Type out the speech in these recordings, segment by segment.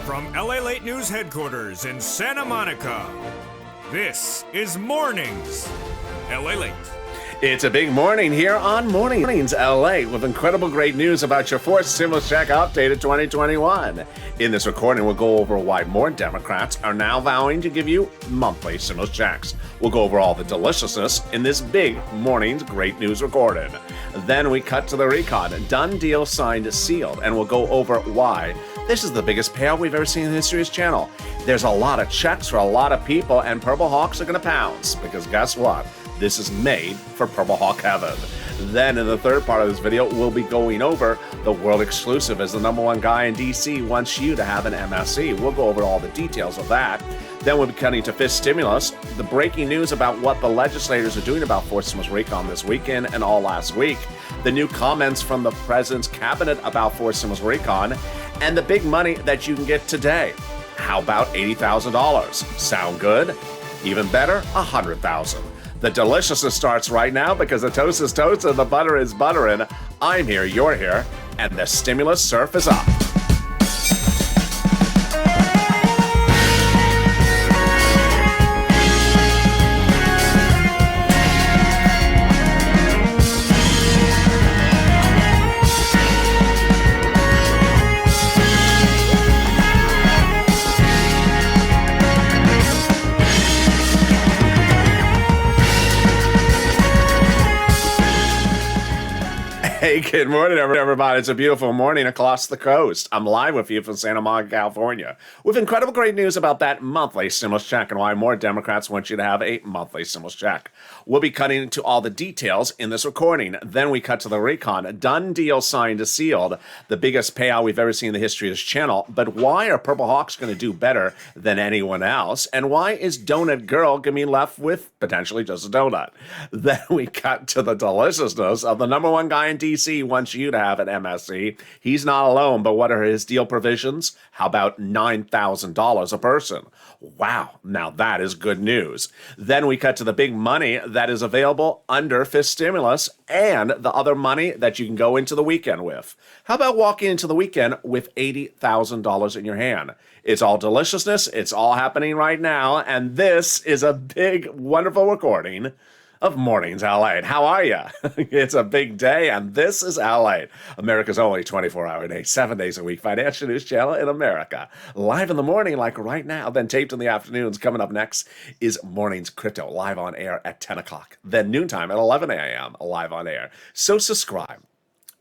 From Lalate News headquarters in Santa Monica, this is Mornings Lalate. It's a big morning here on Mornings LA with incredible great news about your fourth stimulus check updated 2021. In this recording, we'll go over why more Democrats are now vowing to give you monthly stimulus checks. We'll go over all the deliciousness in this big morning's great news recorded. Then we cut to the recon. Done deal signed sealed, and we'll go over why this is the biggest payout we've ever seen in the history of this channel. There's a lot of checks for a lot of people, and Purple Hawks are going to pounce, because guess what? This is made for Purple Hawk heaven. Then in the third part of this video, we'll be going over the world exclusive as the #1 guy in DC wants you to have an MSC. We'll go over all the details of that. Then we'll be cutting to fifth stimulus, the breaking news about what the legislators are doing about fourth stimulus recon this weekend and all last week, the new comments from the president's cabinet about fourth stimulus recon, and the big money that you can get today. How about $80,000? Sound good? Even better, $100,000. The deliciousness starts right now because the toast is toast and the butter is buttering. I'm here, you're here, and the stimulus surf is up. Hey, good morning, everybody. It's a beautiful morning across the coast. I'm live with you from Santa Monica, California, with incredible great news about that monthly stimulus check and why more Democrats want you to have a monthly stimulus check. We'll be cutting into all the details in this recording. Then we cut to the recon. Done deal signed sealed. The biggest payout we've ever seen in the history of this channel. But why are Purple Hawks going to do better than anyone else? And why is Donut Girl going to be left with potentially just a donut? Then we cut to the deliciousness of the #1 guy in DC wants you to have an MSC. He's not alone, but what are his deal provisions? How about $9,000 a person? Wow, now that is good news. Then we cut to the big money that is available under fifth stimulus and the other money that you can go into the weekend with. How about walking into the weekend with $80,000 in your hand? It's all deliciousness. It's all happening right now. And this is a big, wonderful recording of Mornings LA. How are you? It's a big day, and this is LA, America's only 24-hour day, 7 days a week financial news channel in America. Live in the morning, like right now, then taped in the afternoons. Coming up next is Mornings Crypto, live on air at 10 o'clock. Then noontime at 11 a.m., live on air. So subscribe.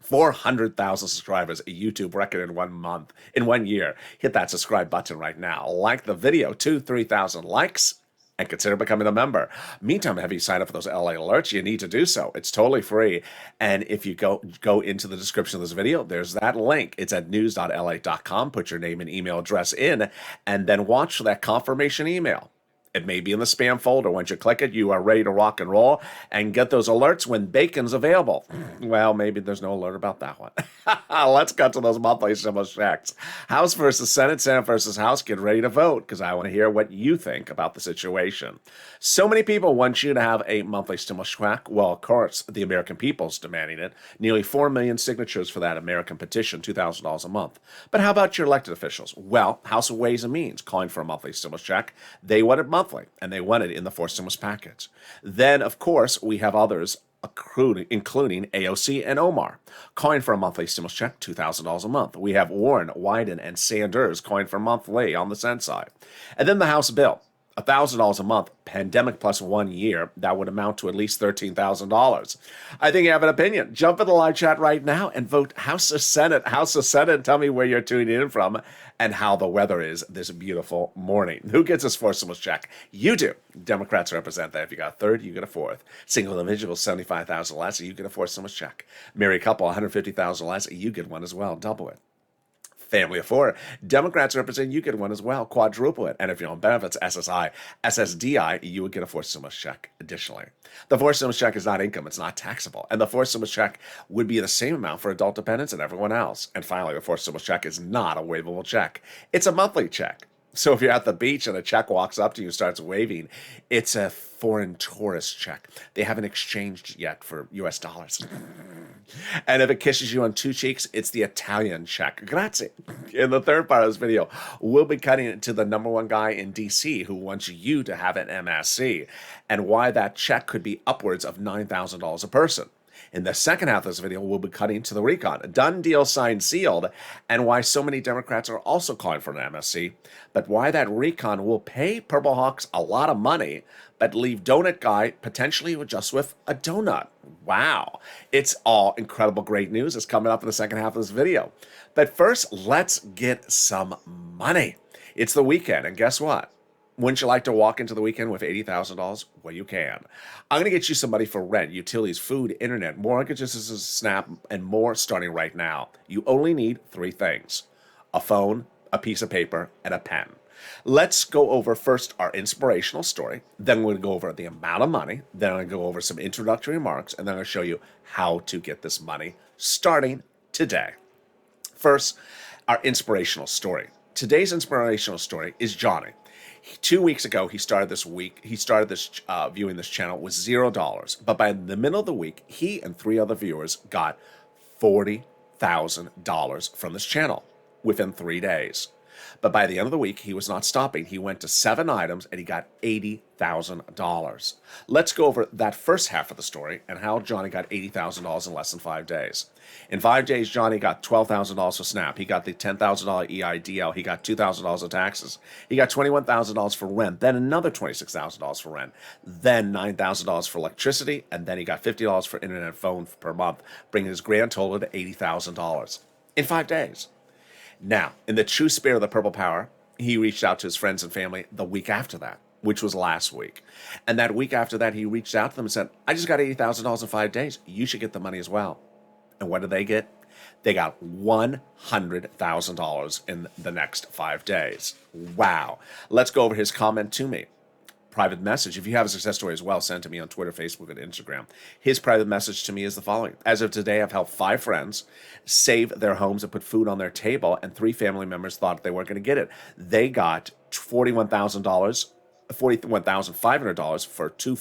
400,000 subscribers, a YouTube record in 1 month, in 1 year. Hit that subscribe button right now. Like the video, 3,000 likes. And consider becoming a member. Meantime, have you signed up for those LA alerts? You need to do so. It's totally free. And if you go into the description of this video, there's that link. It's at news.la.com. Put your name and email address in, and then watch for that confirmation email. It may be in the spam folder. Once you click it, you are ready to rock and roll and get those alerts when bacon's available. Well, maybe there's no alert about that one. Let's cut to those monthly stimulus checks. House versus Senate, Senate versus House. Get ready to vote because I want to hear what you think about the situation. So many people want you to have a monthly stimulus check. Well, of course, the American people's demanding it. Nearly 4 million signatures for that American petition, $2,000 a month. But how about your elected officials? Well, House of Ways and Means calling for a monthly stimulus check. They want it monthly. And they want it in the fourth stimulus package. Then, of course, we have others, including AOC and Omar, calling for a monthly stimulus check, $2,000 a month. We have Warren, Wyden, and Sanders calling for monthly on the Senate side. And then the House bill, $1,000 a month, pandemic plus 1 year, that would amount to at least $13,000. I think you have an opinion. Jump in the live chat right now and vote House or Senate. House or Senate, and tell me where you're tuning in from and how the weather is this beautiful morning. Who gets this fourth stimulus check? You do. Democrats represent that. If you got a third, you get a fourth. Single individual, $75,000 less, you get a fourth stimulus check. Married couple, $150,000 less, you get one as well. Double it. Family of four, Democrats represent, you get one as well, quadruple it. And if you're on benefits, SSI, SSDI, you would get a fourth stimulus check additionally. The fourth stimulus check is not income, it's not taxable. And the fourth stimulus check would be the same amount for adult dependents and everyone else. And finally, the fourth stimulus check is not a waivable check. It's a monthly check. So if you're at the beach and a check walks up to you and starts waving, it's a foreign tourist check. They haven't exchanged yet for US dollars. And if it kisses you on two cheeks, it's the Italian check. Grazie. In the third part of this video, we'll be cutting it to the number one guy in DC who wants you to have an MSC and why that check could be upwards of $9,000 a person. In the second half of this video, we'll be cutting to the recon. A done deal, signed, sealed, and why so many Democrats are also calling for an MSC, but why that recon will pay Purple Hawks a lot of money, but leave Donut Guy potentially just with a donut. Wow. It's all incredible great news. It's coming up in the second half of this video. But first, let's get some money. It's the weekend, and guess what? Wouldn't you like to walk into the weekend with $80,000? Well, you can. I'm going to get you some money for rent, utilities, food, internet, mortgages, Snap, and more starting right now. You only need three things: a phone, a piece of paper, and a pen. Let's go over first our inspirational story. Then we're going to go over the amount of money. Then I'm going to go over some introductory remarks. And then I'm going to show you how to get this money starting today. First, our inspirational story. Today's inspirational story is Johnny. 2 weeks ago, he started viewing this channel with $0. But by the middle of the week, he and three other viewers got $40,000 from this channel within 3 days. But by the end of the week, he was not stopping. He went to 7 items and he got $80,000. Let's go over that first half of the story and how Johnny got $80,000 in less than 5 days. In 5 days, Johnny got $12,000 for Snap. He got the $10,000 EIDL. He got $2,000 of taxes. He got $21,000 for rent, then another $26,000 for rent, then $9,000 for electricity, and then he got $50 for internet and phone per month, bringing his grand total to $80,000 in 5 days. Now, in the true spirit of the Purple Power, he reached out to his friends and family the week after that, which was last week. And that week after that, he reached out to them and said, I just got $80,000 in 5 days. You should get the money as well. And what did they get? They got $100,000 in the next 5 days. Wow. Let's go over his comment to me. Private message. If you have a success story as well, send it to me on Twitter, Facebook, and Instagram. His private message to me is the following. As of today, I've helped 5 friends save their homes and put food on their table, and 3 family members thought they weren't going to get it. They got $41,500 for two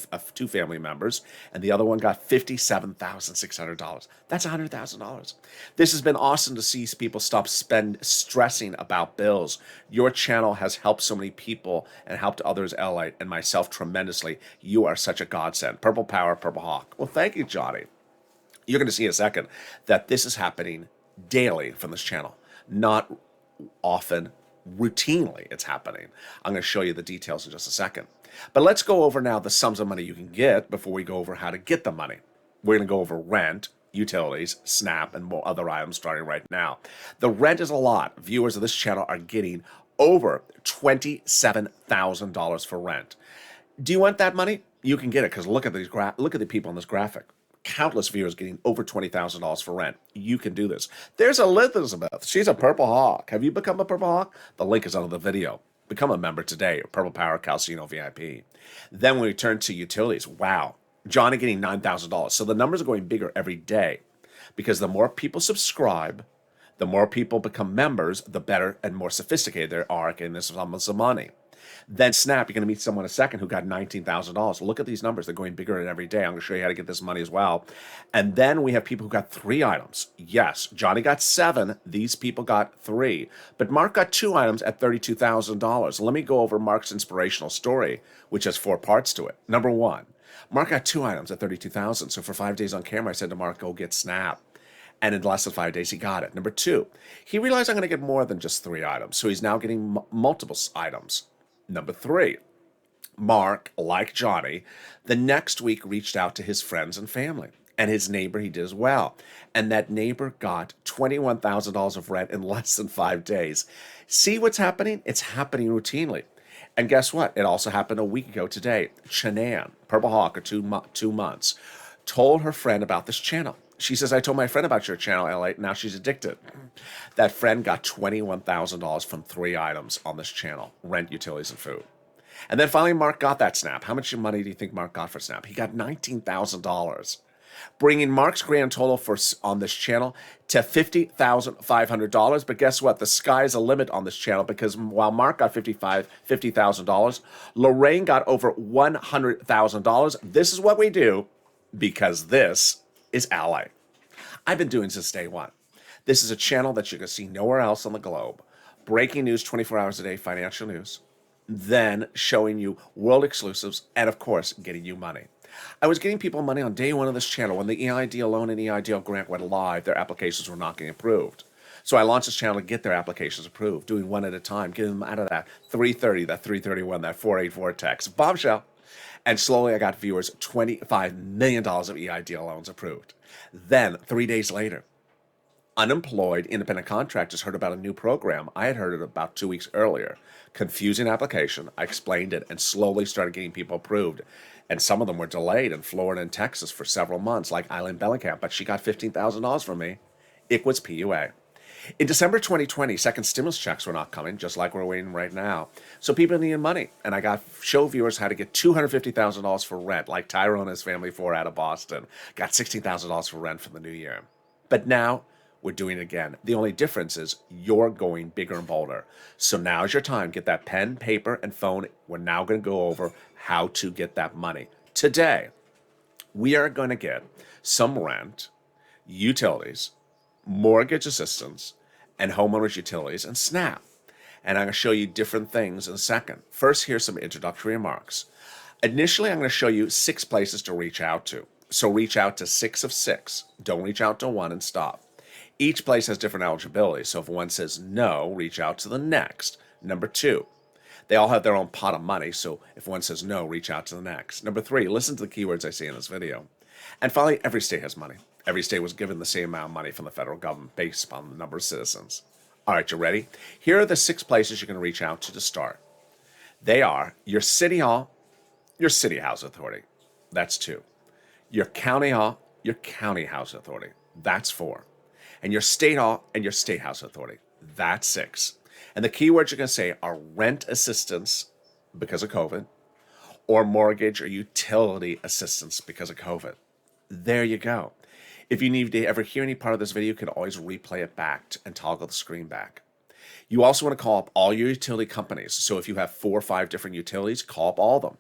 family members, and the other one got $57,600. That's $100,000. This has been awesome to see people stop stressing about bills. Your channel has helped so many people and helped others, Lalate, and myself tremendously. You are such a godsend. Purple Power, Purple Hawk. Well, thank you, Johnny. You're going to see in a second that this is happening daily from this channel, not often. Routinely, it's happening. I'm going to show you the details in just a second. But let's go over now the sums of money you can get before we go over how to get the money. We're going to go over rent, utilities, Snap, and more other items starting right now. The rent is a lot. Viewers of this channel are getting over $27,000 for rent. Do you want that money? You can get it because look at the people on this graphic. Countless viewers getting over $20,000 for rent. You can do this. There's Elizabeth. She's a Purple Hawk. Have you become a Purple Hawk? The link is under the video. Become a member today. Purple Power Calcino VIP. Then we turn to utilities. Wow. Johnny getting $9,000. So the numbers are going bigger every day because the more people subscribe, the more people become members, the better and more sophisticated they are getting this sums of money. Then Snap, you're going to meet someone in a second who got $19,000. Look at these numbers. They're going bigger every day. I'm going to show you how to get this money as well. And then we have people who got 3 items. Yes, Johnny got 7. These people got 3. But Mark got 2 items at $32,000. Let me go over Mark's inspirational story, which has 4 parts to it. Number 1, Mark got 2 items at $32,000. So for 5 days on camera, I said to Mark, go get Snap. And in less than 5 days, he got it. Number 2, he realized I'm going to get more than just 3 items. So he's now getting multiple items. Number 3, Mark, like Johnny, the next week reached out to his friends and family. And his neighbor, he did as well. And that neighbor got $21,000 of rent in less than 5 days. See what's happening? It's happening routinely. And guess what? It also happened a week ago today. Shanann, Purple Hawk, or 2 months, told her friend about this channel. She says, I told my friend about your channel, LA. Now she's addicted. That friend got $21,000 from 3 items on this channel, rent, utilities, and food. And then finally, Mark got that Snap. How much money do you think Mark got for Snap? He got $19,000. bringing Mark's grand total on this channel to $50,500. But guess what? The sky's the limit on this channel, because while Mark got $50,000, Lorraine got over $100,000. This is what we do, because this is Ally. I've been doing since day one. This is a channel that you can see nowhere else on the globe. Breaking news 24 hours a day, financial news, then showing you world exclusives, and of course, getting you money. I was getting people money on day one of this channel. When the EIDL loan and EIDL grant went live, their applications were not getting approved. So I launched this channel to get their applications approved, doing one at a time, getting them out of that 330, that 331, that 484 text, bombshell. And slowly I got viewers $25 million of EIDL loans approved. Then, 3 days later, unemployed independent contractors heard about a new program. I had heard it about 2 weeks earlier. Confusing application. I explained it and slowly started getting people approved. And some of them were delayed in Florida and Texas for several months, like Eileen Bellenkamp, but she got $15,000 from me. It was PUA. In December 2020, second stimulus checks were not coming, just like we're waiting right now. So people needed money, and I got show viewers how to get $250,000 for rent, like Tyrone and his family 4 out of Boston. Got $16,000 for rent for the new year. But now, we're doing it again. The only difference is you're going bigger and bolder. So now's your time. Get that pen, paper, and phone. We're now going to go over how to get that money. Today, we are going to get some rent, utilities, mortgage assistance, and homeowners utilities, and SNAP. And I'm going to show you different things in a second. First, here's some introductory remarks. Initially, I'm going to show you 6 places to reach out to. So reach out to 6 of 6. Don't reach out to 1 and stop. Each place has different eligibility, so if one says no, reach out to the next. Number 2, they all have their own pot of money, so if one says no, reach out to the next. Number 3, listen to the keywords I say in this video. And finally, every state has money. Every state was given the same amount of money from the federal government based upon the number of citizens. All right, you ready? Here are the 6 places you're going to reach out to start. They are your city hall, your city house authority. That's 2. Your county hall, your county house authority. That's 4. And your state hall and your state house authority. That's 6. And the keywords you're going to say are rent assistance because of COVID, or mortgage or utility assistance because of COVID. There you go. If you need to ever hear any part of this video, you can always replay it back and toggle the screen back. You also want to call up all your utility companies. So if you have 4 or 5 different utilities, call up all of them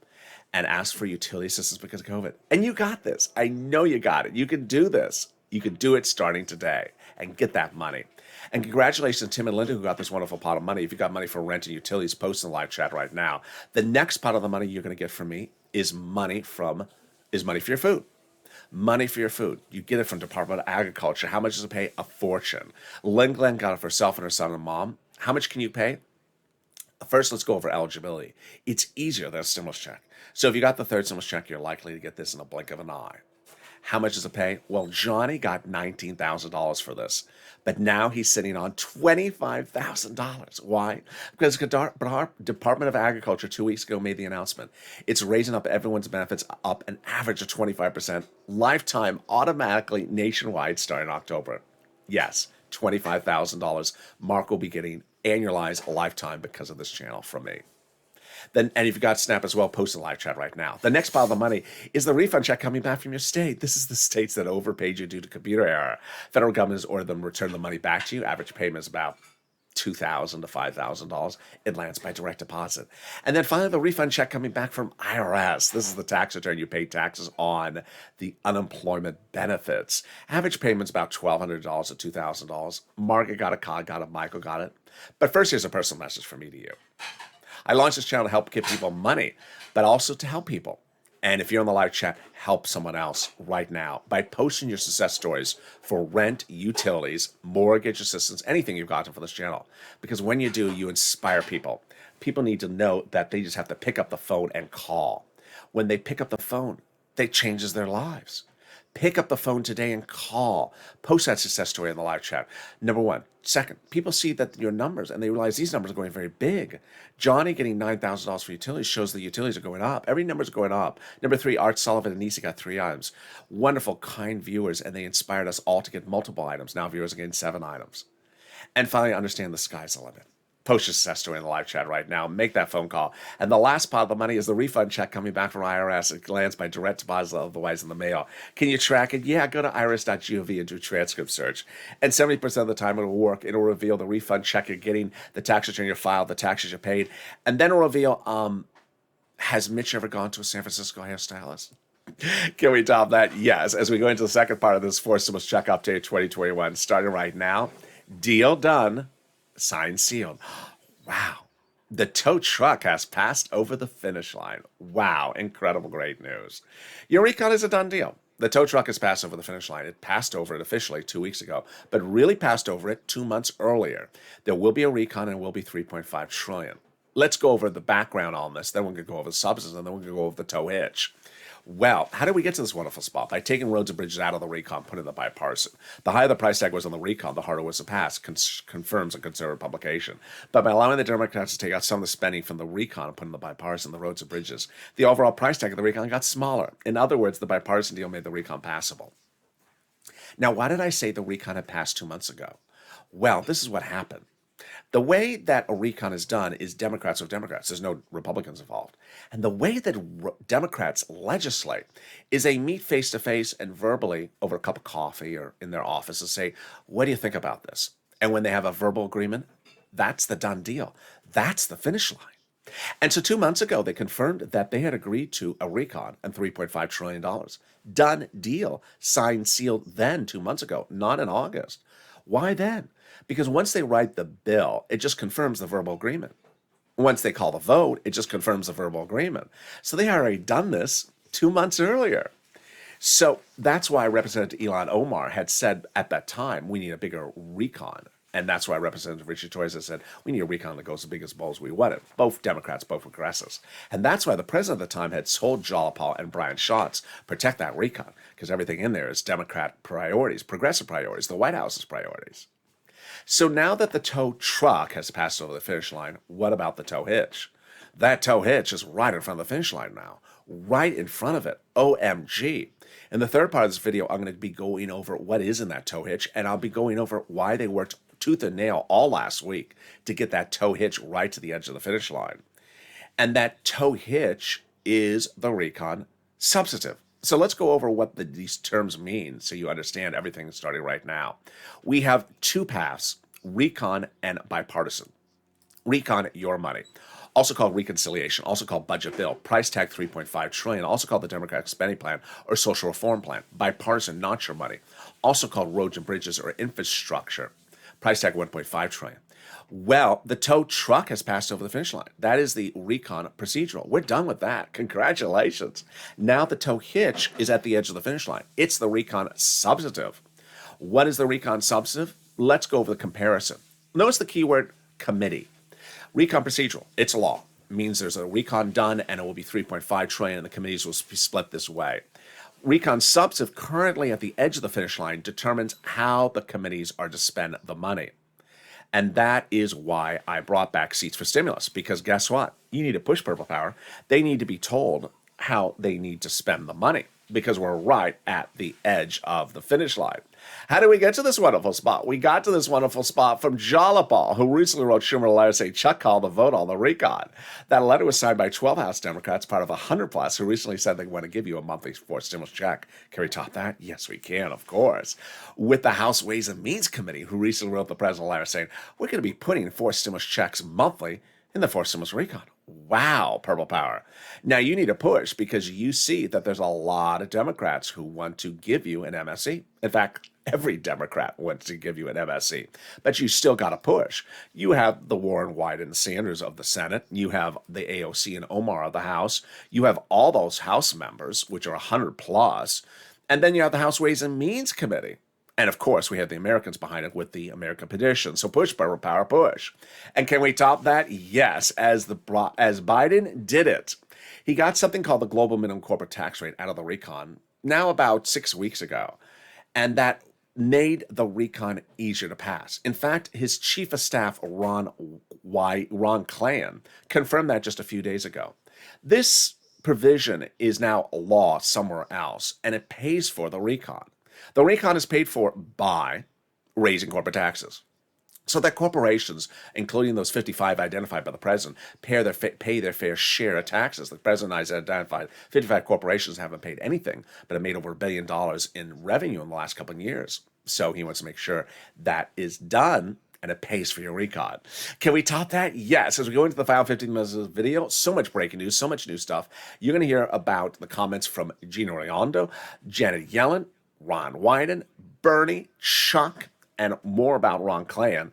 and ask for utility assistance because of COVID. And you got this. I know you got it. You can do this. You can do it starting today and get that money. And congratulations to Tim and Linda who got this wonderful pot of money. If you got money for rent and utilities, post in the live chat right now. The next pot of the money you're going to get from me is money for your food. Money for your food. You get it from Department of Agriculture. How much does it pay? A fortune. Lynn Glenn got it for herself and her son and mom. How much can you pay? First, let's go over eligibility. It's easier than a stimulus check. So if you got the 3rd stimulus check, you're likely to get this in a blink of an eye. How much does it pay? Well, Johnny got $19,000 for this, but now he's sitting on $25,000. Why? Because the Department of Agriculture 2 weeks ago made the announcement. It's raising up everyone's benefits up an average of 25%, lifetime, automatically, nationwide, starting October. Yes, $25,000 Mark will be getting annualized lifetime because of this channel from me. Then, and if you got Snap as well, post in the live chat right now. The next pile of money is the refund check coming back from your state. This is the states that overpaid you due to computer error. Federal government has ordered them to return the money back to you. Average payment is about $2,000 to $5,000. It lands by direct deposit. And then finally, the refund check coming back from IRS. This is the tax return you pay taxes on the unemployment benefits. Average payment's about $1,200 to $2,000. Margaret got it, Cod got it, Michael got it. But first, here's a personal message from me to you. I launched this channel to help give people money, but also to help people. And if you're on the live chat, help someone else right now by posting your success stories for rent, utilities, mortgage assistance, anything you've gotten for this channel. Because when you do, you inspire people. People need to know that they just have to pick up the phone and call. When they pick up the phone, it changes their lives. Pick up the phone today and call. Post that success story in the live chat. Number 1. Second, people see that your numbers and they realize these numbers are going very big. Johnny getting $9,000 for utilities shows the utilities are going up. Every number is going up. Number 3, Art Sullivan and Nisa got 3 items. Wonderful, kind viewers, and they inspired us all to get multiple items. Now viewers are getting 7 items. And finally, understand the sky's the limit. Post your success story in the live chat right now. Make that phone call. And the last part of the money is the refund check coming back from IRS. It lands by direct deposit, otherwise in the mail. Can you track it? Yeah, go to irs.gov and do transcript search. And 70% of the time it'll work. It'll reveal the refund check you're getting, the tax return you filed, the taxes you paid. And then it'll reveal, has Mitch ever gone to a San Francisco hairstylist? Can we top that? Yes. As we go into the second part of this Fourth Stimulus Check Update 2021, starting right now. Deal done. Signed, sealed. Wow. The tow truck has passed over the finish line. Wow. Incredible, great news. Your recon is a done deal. The tow truck has passed over the finish line. It passed over it officially 2 weeks ago, but really passed over it 2 months earlier. There will be a recon and it will be $3.5 trillion. Let's go over the background on this. Then we're going to go over the substance, and then we're going to go over the tow hitch. Well, how did we get to this wonderful spot? By taking roads and bridges out of the recon, putting the bipartisan. The higher the price tag was on the recon, the harder it was to pass, confirms a conservative publication. But by allowing the Democrats to take out some of the spending from the recon and put in the bipartisan, the roads and bridges, the overall price tag of the recon got smaller. In other words, the bipartisan deal made the recon passable. Now, why did I say the recon had passed 2 months ago? Well, this is what happened. The way that a recon is done is Democrats with Democrats. There's no Republicans involved. And the way that Democrats legislate is they meet face-to-face and verbally over a cup of coffee or in their office and say, what do you think about this? And when they have a verbal agreement, that's the done deal. That's the finish line. And so 2 months ago, they confirmed that they had agreed to a recon and $3.5 trillion. Done deal. Signed, sealed then 2 months ago, not in August. Why then? Because once they write the bill, it just confirms the verbal agreement. Once they call the vote, it just confirms the verbal agreement. So they already done this 2 months earlier. So that's why Representative Ilhan Omar had said at that time, we need a bigger recon. And that's why Representative Richard Toys has said, we need a recon that goes as big as bowls we want it. Both Democrats, both progressives. And that's why the president at the time had told Jalopal and Brian Schatz, protect that recon, because everything in there is Democrat priorities, progressive priorities, the White House's priorities. So now that the tow truck has passed over the finish line, what about the tow hitch? That tow hitch is right in front of the finish line now. Right in front of it. OMG. In the third part of this video, I'm going to be going over what is in that tow hitch, and I'll be going over why they worked tooth and nail all last week to get that tow hitch right to the edge of the finish line. And that tow hitch is the recon substantive. So let's go over what these terms mean so you understand everything starting right now. We have two paths, recon and bipartisan. Recon, your money. Also called reconciliation, also called budget bill, price tag $3.5 trillion, also called the Democratic spending plan or social reform plan. Bipartisan, not your money. Also called roads and bridges or infrastructure. Price tag $1.5 trillion. Well, the tow truck has passed over the finish line. That is the recon procedural. We're done with that. Congratulations. Now the tow hitch is at the edge of the finish line. It's the recon substantive. What is the recon substantive? Let's go over the comparison. Notice the keyword committee. Recon procedural. It's a law. It means there's a recon done and it will be $3.5 trillion and the committees will be split this way. Recon substantive, currently at the edge of the finish line, determines how the committees are to spend the money. And that is why I brought back seats for stimulus, because guess what? You need to push Purple Power. They need to be told how they need to spend the money, because we're right at the edge of the finish line. How did we get to this wonderful spot? We got to this wonderful spot from Jalopal, who recently wrote Schumer a letter saying, Chuck called the vote on the recon. That letter was signed by 12 House Democrats, part of 100 plus, who recently said they want to give you a monthly fourth stimulus check. Can we top that? Yes, we can, of course. With the House Ways and Means Committee, who recently wrote the president a letter saying, we're going to be putting fourth stimulus checks monthly in the fourth stimulus recon. Wow, Purple Power. Now you need to push because you see that there's a lot of Democrats who want to give you an MSC. In fact, every Democrat wants to give you an MSC, but you still got to push. You have the Warren, Wyden, and Sanders of the Senate. You have the AOC and Omar of the House. You have all those House members, which are 100 plus. And then you have the House Ways and Means Committee. And of course, we have the Americans behind it with the American petition. So push, Purple Power, push. And can we top that? Yes, as Biden did it. He got something called the global minimum corporate tax rate out of the recon now about 6 weeks ago. And that made the recon easier to pass. In fact, his chief of staff, Ron Klain, confirmed that just a few days ago. This provision is now a law somewhere else, and it pays for the recon. The recon is paid for by raising corporate taxes. so that corporations, including those 55 identified by the president, pay their fair share of taxes. The president has identified 55 corporations haven't paid anything, but have made over $1 billion in revenue in the last couple of years. So he wants to make sure that is done and it pays for your recon. Can we top that? Yes. As we go into the final 15 minutes of the video, so much breaking news, so much new stuff. You're going to hear about the comments from Gina Raimondo, Janet Yellen, Ron Wyden, Bernie, Chuck, and more about Ron Klain.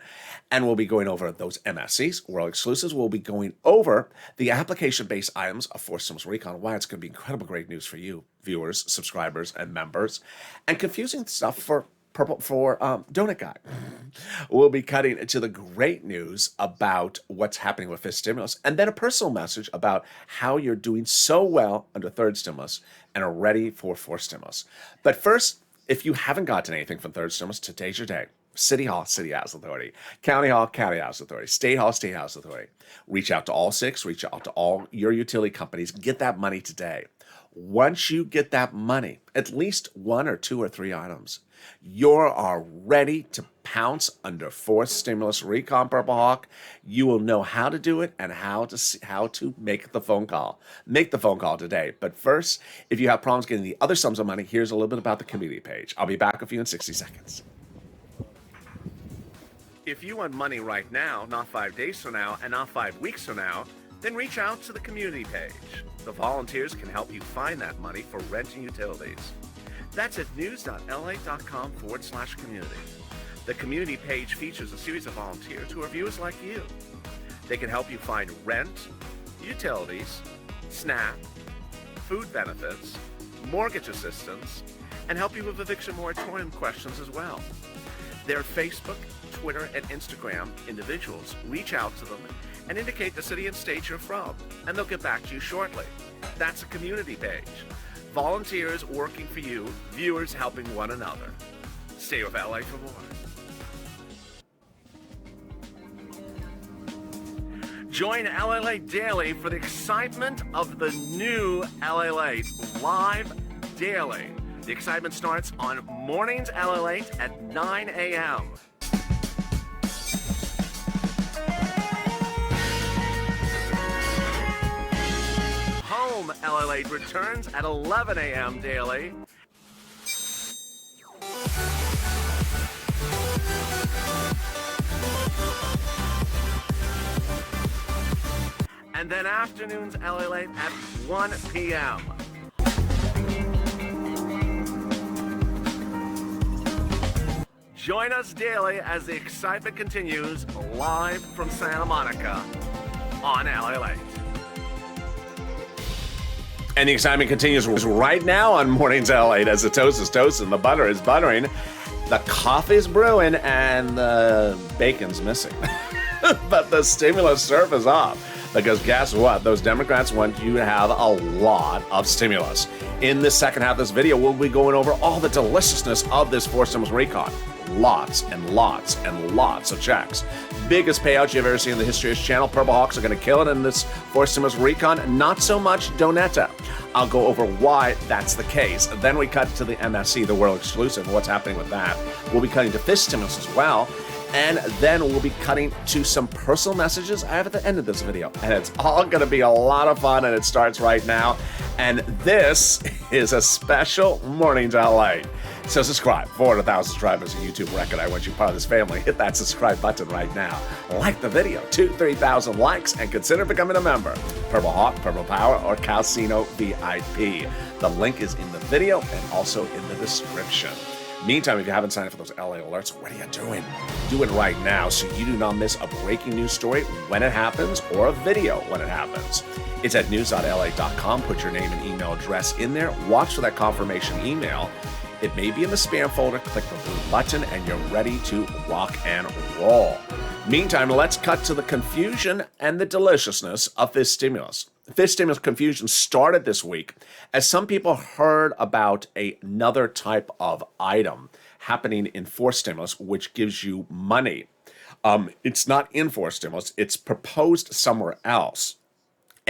And we'll be going over those MSCs, world exclusives. We'll be going over the application-based items of Forced Stimulus Recon, why it's going to be incredible great news for you, viewers, subscribers, and members, and confusing stuff for Donut Guy. We'll be cutting to the great news about what's happening with fifth stimulus, and then a personal message about how you're doing so well under third stimulus and are ready for fourth stimulus. But first, if you haven't gotten anything from third stimulus, today's your day. City Hall, City House Authority. County Hall, County House Authority. State Hall, State House Authority. Reach out to all six. Reach out to all your utility companies. Get that money today. Once you get that money, at least one or two or three items, you are ready to pounce under fourth stimulus recon, Purple Hawk. You will know how to do it and how to make the phone call. Make the phone call today. But first, if you have problems getting the other sums of money, here's a little bit about the community page. I'll be back with you in 60 seconds. If you want money right now, not 5 days from now, and not 5 weeks from now, then reach out to the community page. The volunteers can help you find that money for rent and utilities. That's at news.la.com/community. The community page features a series of volunteers who are viewers like you. They can help you find rent, utilities, SNAP, food benefits, mortgage assistance, and help you with eviction moratorium questions as well. Their Facebook, Twitter, and Instagram individuals reach out to them and indicate the city and state you're from, and they'll get back to you shortly. That's a community page. Volunteers working for you, viewers helping one another. Stay with LA for more. Join LA Daily for the excitement of the new LA live daily. The excitement starts on mornings LA at 9 a.m. Home LA returns at 11 a.m. daily. And then afternoons LA at 1 p.m. Join us daily as the excitement continues live from Santa Monica on LA. And the excitement continues right now on Mornings LA as the toast is toasting, the butter is buttering, the coffee's brewing, and the bacon's missing. But the stimulus surf is off. Because guess what? Those Democrats want you to have a lot of stimulus. In the second half of this video, we'll be going over all the deliciousness of this fourth stimulus recon. Lots and lots and lots of checks. Biggest payout you've ever seen in the history of this channel. Purple Hawks are going to kill it in this fourth stimulus recon. Not so much Donetta. I'll go over why that's the case. Then we cut to the MSC, the world exclusive, what's happening with that. We'll be cutting to fifth stimulus as well. And then we'll be cutting to some personal messages I have at the end of this video. And it's all going to be a lot of fun, and it starts right now. And this is a special Mornings LA. So subscribe. 400,000 subscribers, a YouTube record. I want you part of this family. Hit that subscribe button right now. Like the video. 2,000-3,000 likes, and consider becoming a member. Purple Hawk, Purple Power, or Calcino VIP. The link is in the video and also in the description. Meantime, if you haven't signed up for those LA alerts, what are you doing? Do it right now so you do not miss a breaking news story when it happens or a video when it happens. It's at news.la.com. Put your name and email address in there. Watch for that confirmation email. It may be in the spam folder. Click the blue button and you're ready to rock and roll. Meantime, let's cut to the confusion and the deliciousness of this stimulus. This stimulus confusion started this week as some people heard about another type of item happening in fourth stimulus, which gives you money. It's not in fourth stimulus. It's proposed somewhere else.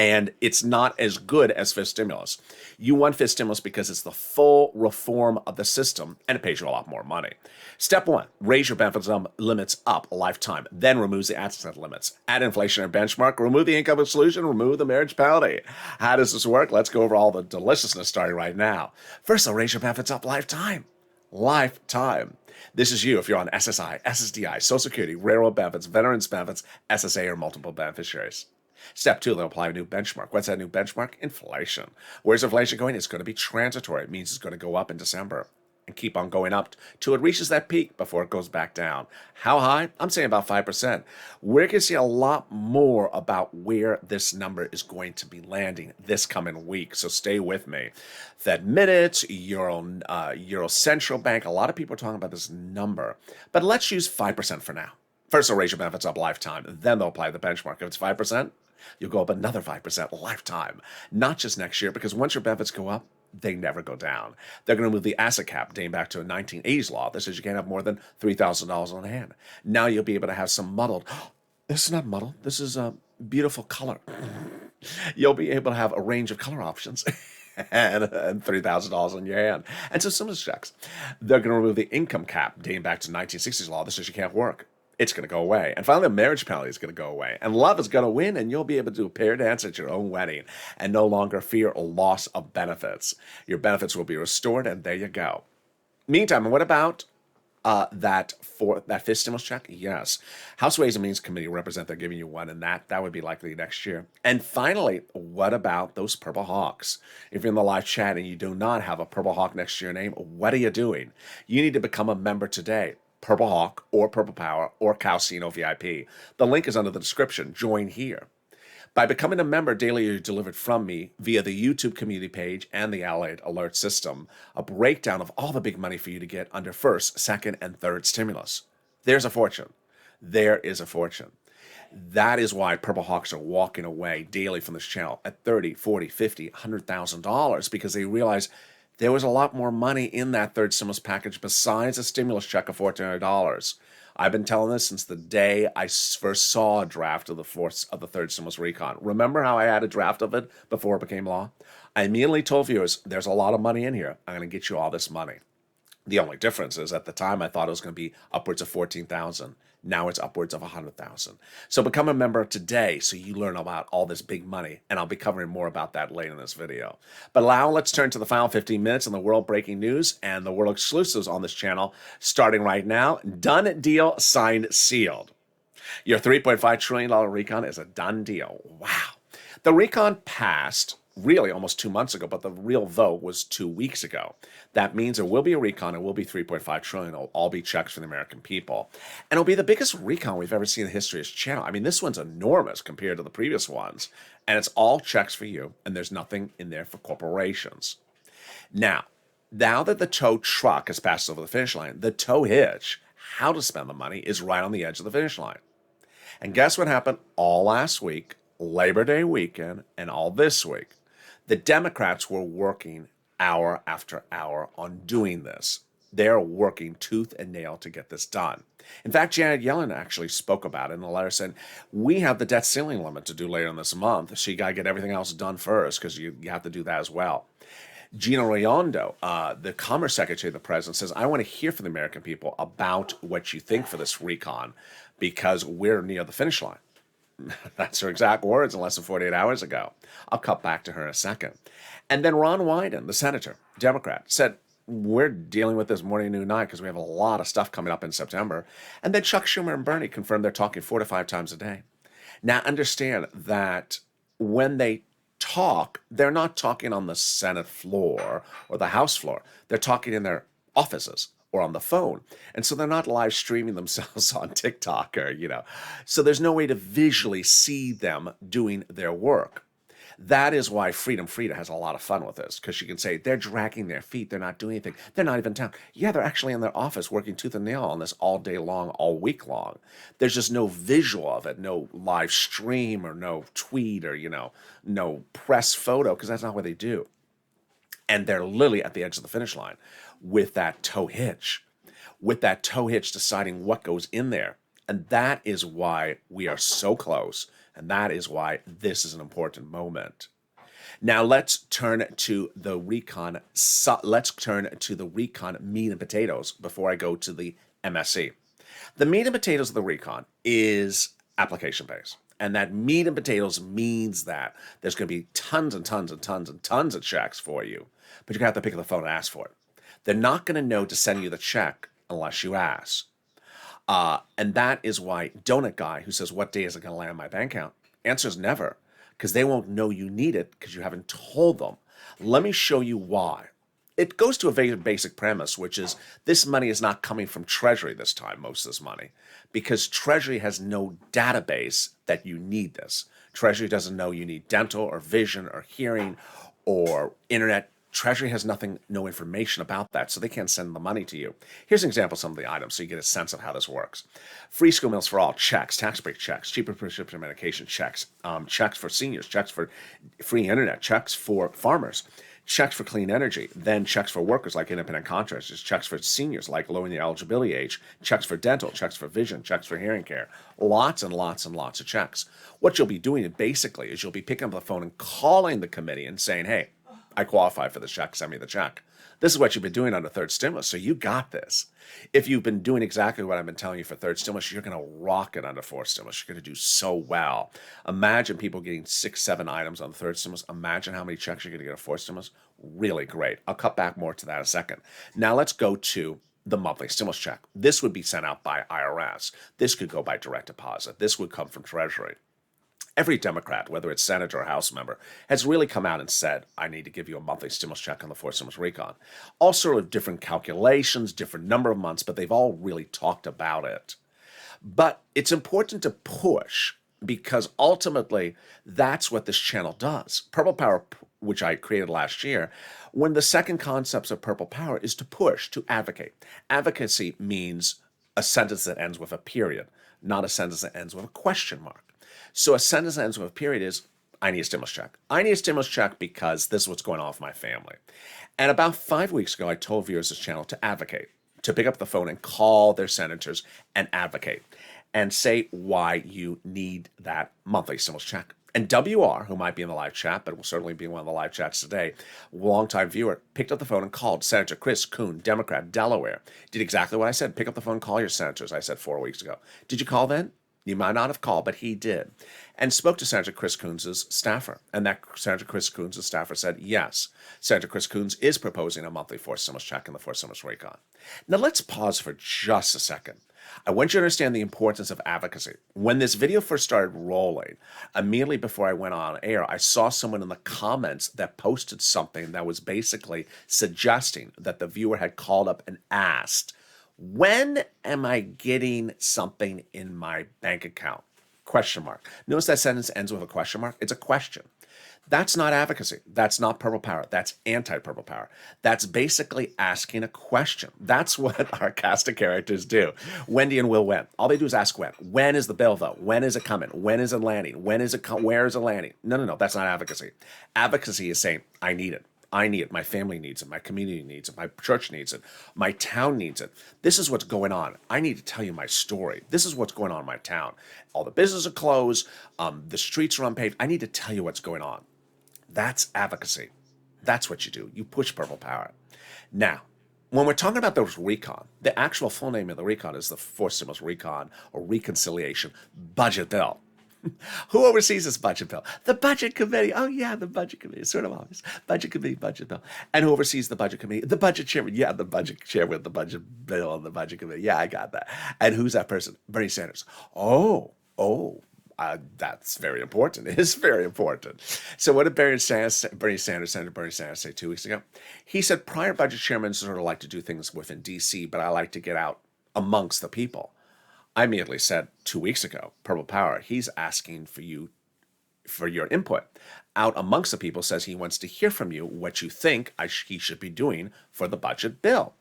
And it's not as good as fifth stimulus. You want fifth stimulus because it's the full reform of the system and it pays you a lot more money. Step one, raise your benefits limits up a lifetime, then removes the asset limits. Add inflationary benchmark, remove the income exclusion, remove the marriage penalty. How does this work? Let's go over all the deliciousness starting right now. First, I'll raise your benefits up lifetime. Lifetime. This is you if you're on SSI, SSDI, Social Security, railroad benefits, veterans benefits, SSA, or multiple beneficiaries. Step two, they'll apply a new benchmark. What's that new benchmark? Inflation. Where's inflation going? It's going to be transitory. It means it's going to go up in December and keep on going up till it reaches that peak before it goes back down. How high? I'm saying about 5%. We're going to see a lot more about where this number is going to be landing this coming week, so stay with me. Fed minutes, Euro Central Bank, a lot of people are talking about this number, but let's use 5% for now. First, they'll raise your benefits up lifetime, then they'll apply the benchmark. If it's 5%, you'll go up another 5% lifetime, not just next year, because once your benefits go up, they never go down. They're going to move the asset cap dating back to a 1980s law that says you can't have more than $3,000 on hand. Now you'll be able to have some muddled. This is not muddled. This is a beautiful color. You'll be able to have a range of color options. and $3,000 on your hand. And some stimulus checks. They're going to remove the income cap dating back to 1960s law that says you can't work. It's going to go away. And finally, the marriage penalty is going to go away. And love is going to win, and you'll be able to do a pair dance at your own wedding and no longer fear a loss of benefits. Your benefits will be restored, and there you go. Meantime, what about that fifth stimulus check? Yes. House Ways and Means Committee represent they're giving you one, and that would be likely next year. And finally, what about those Purple Hawks? If you're in the live chat and you do not have a Purple Hawk next to your name, what are you doing? You need to become a member today. Purple Hawk or Purple Power or Calcino VIP. The link is under the description. Join here. By becoming a member, daily you're delivered from me via the YouTube community page and the Lalate alert system, a breakdown of all the big money for you to get under first, second, and third stimulus. There's a fortune. There is a fortune. That is why Purple Hawks are walking away daily from this channel at $30, $40, $50, $100,000 because they realize there was a lot more money in that third stimulus package besides a stimulus check of $1,400. I've been telling this since the day I first saw a draft of the third stimulus recon. Remember how I had a draft of it before it became law? I immediately told viewers, there's a lot of money in here. I'm going to get you all this money. The only difference is at the time I thought it was going to be upwards of 14,000. Now it's upwards of 100,000. So become a member today so you learn about all this big money, and I'll be covering more about that later in this video. But now let's turn to the final 15 minutes in the world breaking news and the world exclusives on this channel, starting right now. Done deal, signed, sealed. Your $3.5 trillion recon is a done deal. Wow. The recon passed really almost 2 months ago, but the real vote was 2 weeks ago. That means there will be a recon. It will be $3.5 trillion. It'll all be checks for the American people. And it'll be the biggest recon we've ever seen in the history of this channel. I mean, this one's enormous compared to the previous ones. And it's all checks for you, and there's nothing in there for corporations. Now that the tow truck has passed over the finish line, the tow hitch, how to spend the money, is right on the edge of the finish line. And guess what happened all last week, Labor Day weekend, and all this week? The Democrats were working hour after hour on doing this. They're working tooth and nail to get this done. In fact, Janet Yellen actually spoke about it in a letter saying, we have the debt ceiling limit to do later in this month, so you got to get everything else done first because you have to do that as well. Gina Raimondo, the Commerce Secretary of the President, says, I want to hear from the American people about what you think for this recon because we're near the finish line. That's her exact words in less than 48 hours ago. I'll cut back to her in a second. And then Ron Wyden, the senator, Democrat, said, we're dealing with this morning, noon, night because we have a lot of stuff coming up in September. And then Chuck Schumer and Bernie confirmed they're talking 4 to 5 times a day. Now, understand that when they talk, they're not talking on the Senate floor or the House floor. They're talking in their offices or on the phone. And so they're not live streaming themselves on TikTok or, so there's no way to visually see them doing their work. That is why Freedom Frida has a lot of fun with this, because she can say they're dragging their feet. They're not doing anything. They're not even in town. Yeah, they're actually in their office working tooth and nail on this all day long, all week long. There's just no visual of it, no live stream or no tweet or, no press photo, because that's not what they do. And they're literally at the edge of the finish line with that tow hitch deciding what goes in there. And that is why we are so close. And that is why this is an important moment. Now let's turn to the recon. Let's turn to the recon meat and potatoes before I go to the MSC. The meat and potatoes of the recon is application based. And that meat and potatoes means that there's going to be tons and tons and tons and tons of checks for you, but you're going to have to pick up the phone and ask for it. They're not going to know to send you the check unless you ask. And that is why Donut Guy, who says, what day is it going to land in my bank account? Answers never, because they won't know you need it because you haven't told them. Let me show you why. It goes to a very basic premise, which is this money is not coming from Treasury this time, most of this money, because Treasury has no database that you need this. Treasury doesn't know you need dental or vision or hearing or internet. Treasury has no information about that, so they can't send the money to you. Here's an example of some of the items so you get a sense of how this works. Free school meals for all, checks, tax break checks, cheaper prescription medication checks, checks for seniors, checks for free internet, checks for farmers, checks for clean energy, then checks for workers like independent contractors, checks for seniors like lowering the eligibility age, checks for dental, checks for vision, checks for hearing care, lots and lots and lots of checks. What you'll be doing basically is you'll be picking up the phone and calling the committee and saying, hey, I qualify for this check, send me the check. This is what you've been doing under third stimulus, so you got this. If you've been doing exactly what I've been telling you for third stimulus, you're going to rock it under fourth stimulus. You're going to do so well. Imagine people getting 6, 7 items on the third stimulus. Imagine how many checks you're going to get on fourth stimulus. Really great. I'll cut back more to that in a second. Now let's go to the monthly stimulus check. This would be sent out by IRS. This could go by direct deposit. This would come from Treasury. Every Democrat, whether it's senator or House member, has really come out and said, I need to give you a monthly stimulus check on the fourth stimulus recon. All sort of different calculations, different number of months, but they've all really talked about it. But it's important to push because ultimately that's what this channel does. Purple Power, which I created last year, one of the second concepts of Purple Power is to push, to advocate. Advocacy means a sentence that ends with a period, not a sentence that ends with a question mark. So a sentence that ends with a period is, I need a stimulus check. I need a stimulus check because this is what's going on with my family. And about 5 weeks ago, I told viewers of this channel to advocate, to pick up the phone and call their senators and advocate and say why you need that monthly stimulus check. And WR, who might be in the live chat, but will certainly be in one of the live chats today, longtime viewer, picked up the phone and called Senator Chris Coon, Democrat, Delaware. Did exactly what I said. Pick up the phone and call your senators, I said 4 weeks ago. Did you call then? You might not have called, but he did. And spoke to Senator Chris Coons' staffer. And that Senator Chris Coons' staffer said, yes, Senator Chris Coons is proposing a monthly fourth stimulus check in the fourth stimulus recon. Now let's pause for just a second. I want you to understand the importance of advocacy. When this video first started rolling, immediately before I went on air, I saw someone in the comments that posted something that was basically suggesting that the viewer had called up and asked, when am I getting something in my bank account? Question mark. Notice that sentence ends with a question mark. It's a question. That's not advocacy. That's not Purple Power. That's anti-Purple Power. That's basically asking a question. That's what our cast of characters do. Wendy and Will When. All they do is ask when. When is the bill, though? When is it coming? When is it landing? When is it where is it landing? No. That's not advocacy. Advocacy is saying, I need it. I need it. My family needs it. My community needs it. My church needs it. My town needs it. This is what's going on. I need to tell you my story. This is what's going on in my town. All the businesses are closed. The streets are unpaved. I need to tell you what's going on. That's advocacy. That's what you do. You push Purple Power. Now, when we're talking about the recon, the actual full name of the recon is the fourth stimulus recon or reconciliation budget bill. Who oversees this budget bill? The budget committee. Oh, yeah, the budget committee. It's sort of obvious. Budget committee, budget bill. And who oversees the budget committee? The budget chairman. Yeah, the budget chairman with the budget bill and the budget committee. Yeah, I got that. And who's that person? Bernie Sanders. That's very important. It is very important. So what did Senator Bernie Sanders say 2 weeks ago? He said, prior budget chairmen sort of like to do things within D.C., but I like to get out amongst the people. I immediately said 2 weeks ago, Purple Power, he's asking for your input. Out amongst the people says he wants to hear from you what you think he should be doing for the budget bill.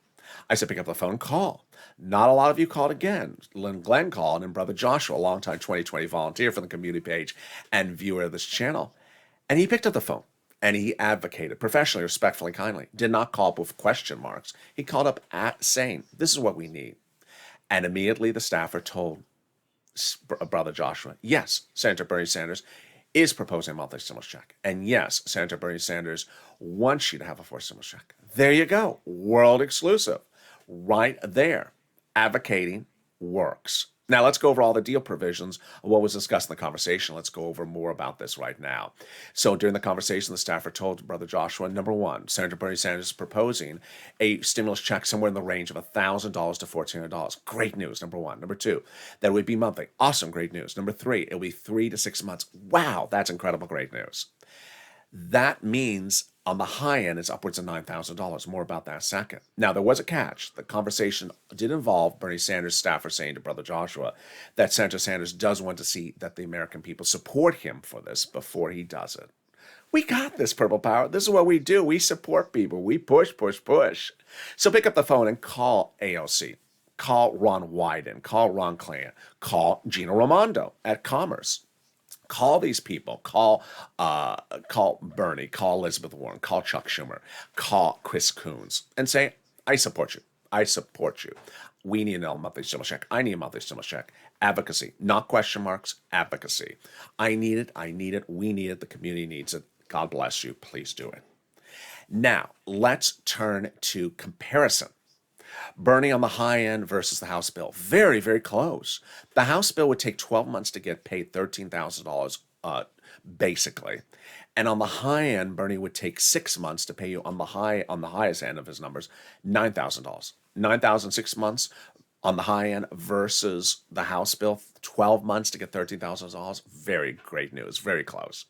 I said, pick up the phone, call. Not a lot of you called again. Glenn called and Brother Joshua, a longtime 2020 volunteer from the community page and viewer of this channel. And he picked up the phone and he advocated professionally, respectfully, kindly. Did not call up with question marks. He called up saying, this is what we need. And immediately the staffer told Brother Joshua. Yes, Senator Bernie Sanders is proposing a monthly stimulus check. And yes, Senator Bernie Sanders wants you to have a forced stimulus check. There you go. World exclusive. Right there. Advocating works. Now, let's go over all the deal provisions of what was discussed in the conversation. Let's go over more about this right now. So during the conversation, the staffer told Brother Joshua, number one, Senator Bernie Sanders is proposing a stimulus check somewhere in the range of $1,000 to $1,400. Great news, number one. Number two, that it would be monthly. Awesome, great news. Number three, it will be 3 to 6 months. Wow, that's incredible, great news. That means on the high end, it's upwards of $9,000. More about that in a second. Now, there was a catch. The conversation did involve Bernie Sanders' staffer saying to Brother Joshua that Senator Sanders does want to see that the American people support him for this before he does it. We got this, Purple Power. This is what we do. We support people. We push, push, push. So pick up the phone and call AOC. Call Ron Wyden. Call Ron Klain. Call Gina Raimondo at Commerce. Call these people. Call Bernie. Call Elizabeth Warren. Call Chuck Schumer. Call Chris Coons and say, I support you. I support you. We need a monthly stimulus check. I need a monthly stimulus check. Advocacy, not question marks, advocacy. I need it. I need it. We need it. The community needs it. God bless you. Please do it. Now, let's turn to comparison. Bernie on the high end versus the House bill. Very, very close. The House bill would take 12 months to get paid $13,000 basically. And on the high end, Bernie would take 6 months to pay you on the highest end of his numbers, $9,000. $9,000 6 months on the high end versus the House bill, 12 months to get $13,000. Very great news. Very close.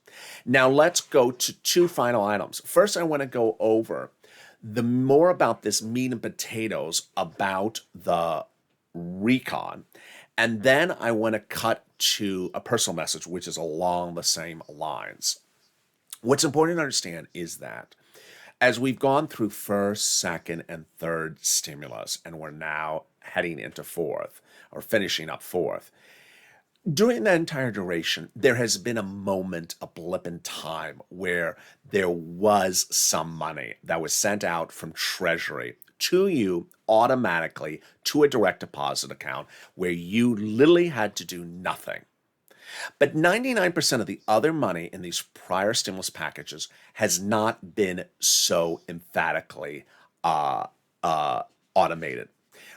Now let's go to two final items. First, I want to go over the more about this meat and potatoes about the recon. And then I want to cut to a personal message, which is along the same lines. What's important to understand is that as we've gone through first, second, and third stimulus, and we're now heading into fourth, or finishing up fourth, during that entire duration, there has been a moment, a blip in time, where there was some money that was sent out from Treasury to you automatically to a direct deposit account where you literally had to do nothing. But 99% of the other money in these prior stimulus packages has not been so emphatically automated,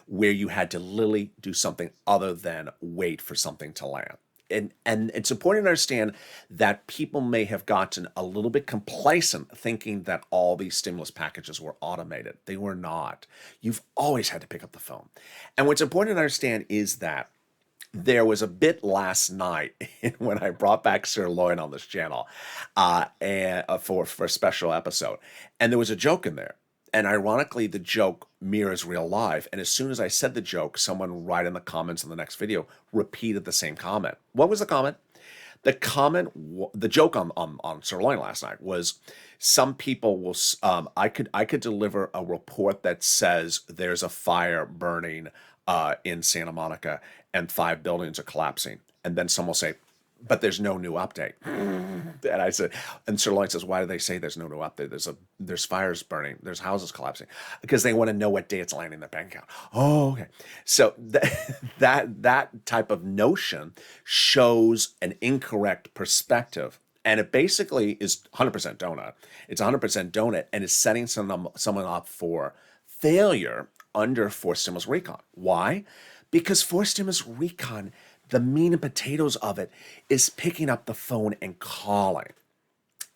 where you had to literally do something other than wait for something to land. And it's important to understand that people may have gotten a little bit complacent thinking that all these stimulus packages were automated. They were not. You've always had to pick up the phone. And what's important to understand is that there was a bit last night when I brought back Sir Lloyd on this channel for a special episode. And there was a joke in there. And ironically, the joke mirrors real life. And as soon as I said the joke, someone right in the comments in the next video repeated the same comment. What was the comment? The joke on Sirloin last night was some people will, I could deliver a report that says there's a fire burning in Santa Monica and 5 buildings are collapsing. And then someone will say, but there's no new update. And I said, and Sirloin says, why do they say there's no new update? There's fires burning, there's houses collapsing, because they want to know what day it's landing in their bank account. Oh, okay. So that type of notion shows an incorrect perspective. And it basically is 100% donut. It's 100% donut and is setting someone up for failure under forced stimulus recon. Why? Because forced stimulus recon, the meat and potatoes of it is picking up the phone and calling.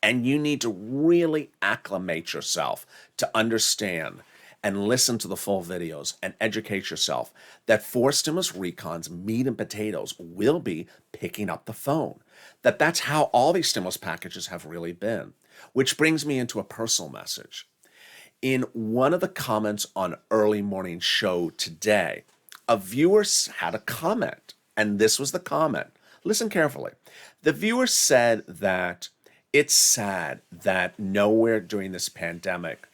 And you need to really acclimate yourself to understand and listen to the full videos and educate yourself that forced stimulus recon's meat and potatoes will be picking up the phone. That's how all these stimulus packages have really been. Which brings me into a personal message. In one of the comments on Early Morning Show today, a viewer had a comment. And this was the comment. Listen carefully. The viewer said that it's sad that nowhere during this pandemic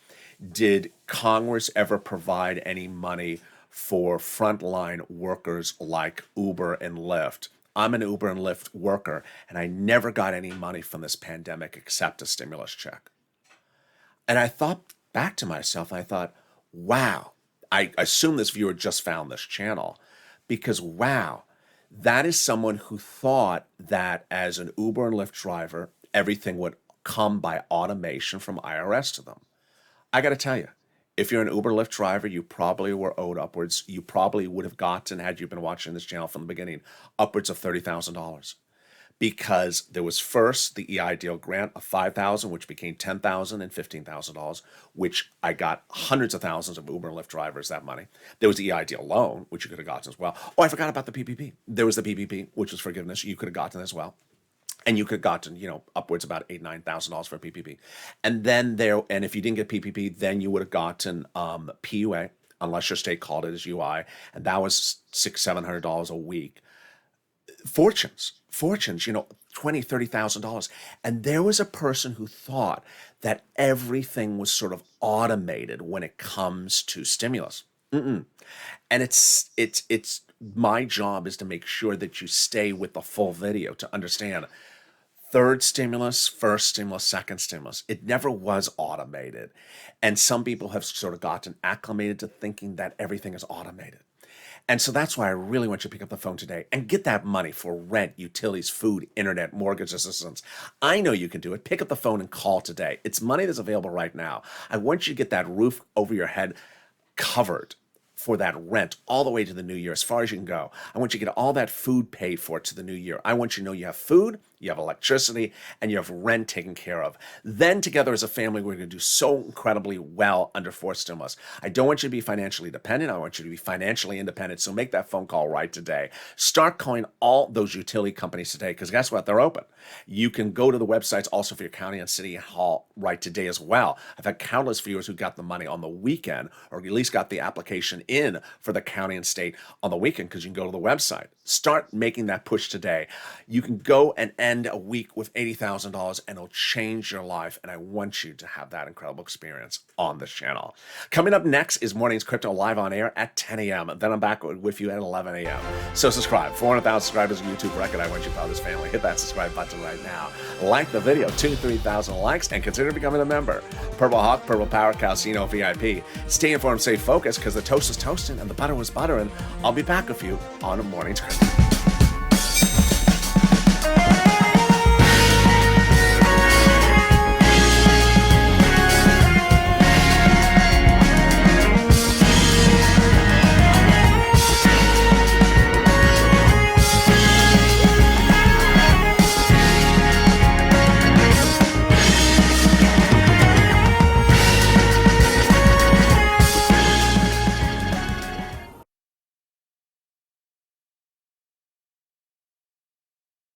did Congress ever provide any money for frontline workers like Uber and Lyft. I'm an Uber and Lyft worker, and I never got any money from this pandemic except a stimulus check. And I thought back to myself, I thought, wow. I assume this viewer just found this channel because, wow, That is someone who thought that as an Uber and Lyft driver, everything would come by automation from IRS to them. I got to tell you, if you're an Uber Lyft driver, you probably were owed upwards. You probably would have gotten, had you been watching this channel from the beginning, upwards of $30,000. Because there was first the EIDL grant of $5,000, which became $10,000 and $15,000, which I got hundreds of thousands of Uber and Lyft drivers that money. There was the EIDL loan, which you could have gotten as well. Oh, I forgot about the PPP. There was the PPP, which was forgiveness. You could have gotten as well. And you could have gotten, upwards about $8,000, $9,000 for PPP. And then and if you didn't get PPP, then you would have gotten PUA, unless your state called it as UI, and that was $600, $700 a week. Fortunes, $20,000, $30,000. And there was a person who thought that everything was sort of automated when it comes to stimulus. And it's my job is to make sure that you stay with the full video to understand third stimulus, first stimulus, second stimulus. It never was automated. And some people have sort of gotten acclimated to thinking that everything is automated. And so that's why I really want you to pick up the phone today and get that money for rent, utilities, food, internet, mortgage assistance. I know you can do it. Pick up the phone and call today. It's money that's available right now. I want you to get that roof over your head covered for that rent all the way to the new year, as far as you can go. I want you to get all that food paid for to the new year. I want you to know you have food, you have electricity, and you have rent taken care of. Then together as a family, we're going to do so incredibly well under fourth stimulus. I don't want you to be financially dependent. I want you to be financially independent. So make that phone call right today. Start calling all those utility companies today, because guess what? They're open. You can go to the websites also for your county and city hall right today as well. I've had countless viewers who got the money on the weekend, or at least got the application in for the county and state on the weekend, because you can go to the website. Start making that push today. You can go and end a week with $80,000 and it'll change your life. And I want you to have that incredible experience on this channel. Coming up next is Mornings Crypto live on air at 10 a.m. Then I'm back with you at 11 a.m. So subscribe. 400,000 subscribers on YouTube record. I want you to follow this family. Hit that subscribe button right now. Like the video, 3,000 likes, and consider becoming a member. Purple Hawk, Purple Power, Calcino VIP. Stay informed, stay focused, because the toast is toasting and the butter was buttering. I'll be back with you on Mornings Crypto.